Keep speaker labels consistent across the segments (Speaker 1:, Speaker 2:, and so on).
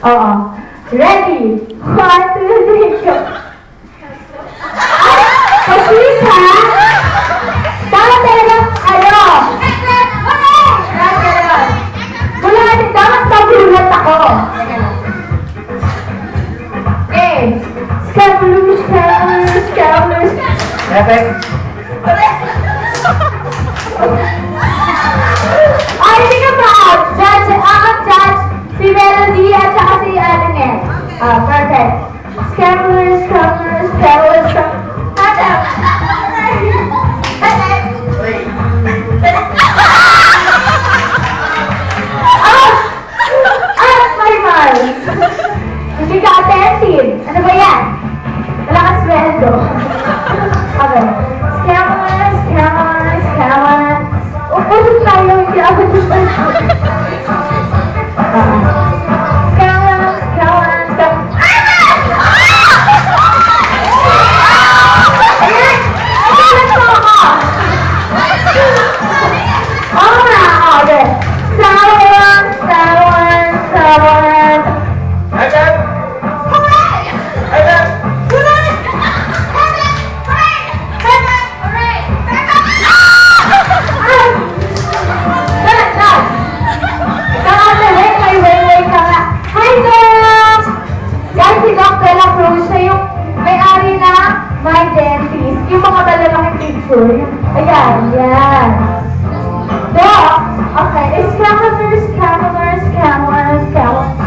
Speaker 1: Oo. Ready? 1, 2, 3, go! Ay! Pag-please, ha? Dapat talaga, ano? Wala natin, dapat magulat ako. Scramblers, scramblers, scramblers.
Speaker 2: Perfect.
Speaker 1: Ay, hindi ka ba? Judge, judge, si Melody at saka si Annette. Perfect. Scramblers, scramblers, scramblers, scramblers. Marimar. Hindi ka attentive. Ano ba yan? Wala kang sweldo. Okay. Scammers, scammers, scammers. Upusok tayo, hindi ako scammers, scammers, scammers. Ayan! Nagulat mo ako! Oo nga, okay. Scammers, scammers, scammers.
Speaker 2: Action! Action!
Speaker 1: My dentist, yung mga malalaking picture. Ayan, yan. Doc, okay, scammers, scammers, scammers, scammers.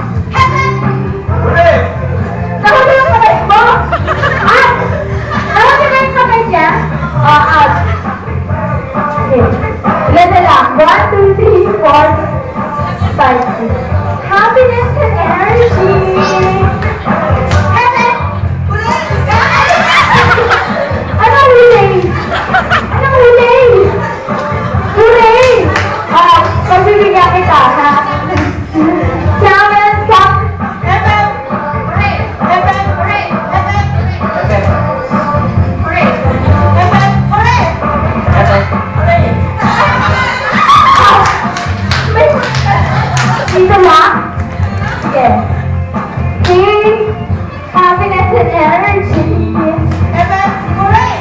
Speaker 2: Ulit!
Speaker 1: Nakuli yung kamay mo! Ah! Nakuli ba yung kamay niya? Out. Okay. Ilan na lang? 1, 2, 3, 4, 5, 6. Happiness and energy! Anong huli? Anong huli? Huli! Pagbibigyan kita, ha? Scammers, dito lang? Sige. Okay. Happiness and energy. Okay.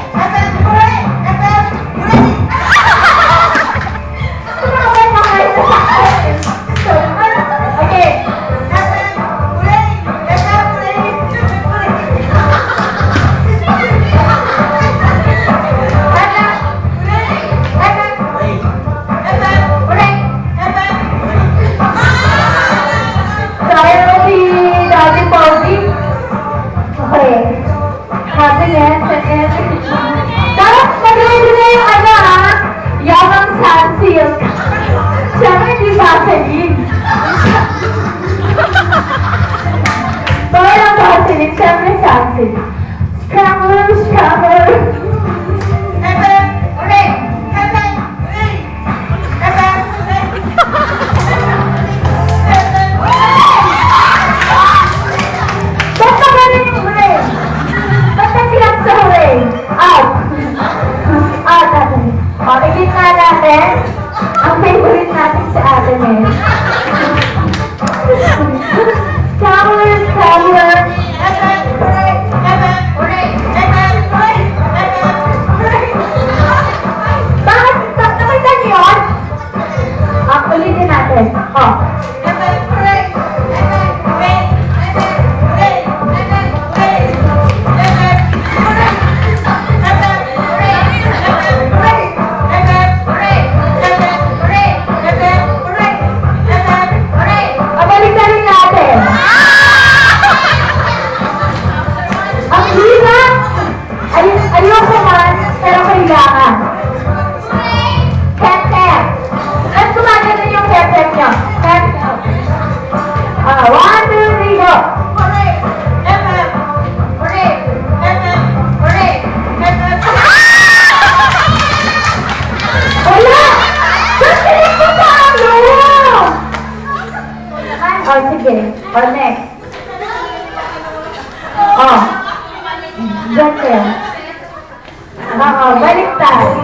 Speaker 1: Tayo si Daddy Pauli. Okay. Happiness and energy. Dapat mag-ready na yung ano, ha? Yamang Sunsilk. Siyempre, di Vaseline. Bawal ang Vaseline, siyempre Sunsilk. Scramble, scramble. Ba't ka ganun yung huli? Ba't nag-clap sa huli? Out. Out natin. O, igit nga natin. Ang favorite natin sa atin eh. Scramble, scramble. Bakit? Nakita niyo yun? Ulitin natin. O. Balik-balik natin. Ang hirap. Ayoko man, pero kailangan. Tap-tap. Let's gumagano yung tap-tap nyo. Tap-tap. 1, 2, 3, go. Wala! Sasinig ko sa ano? Sige. Next. Diyan kayo. Baliktad.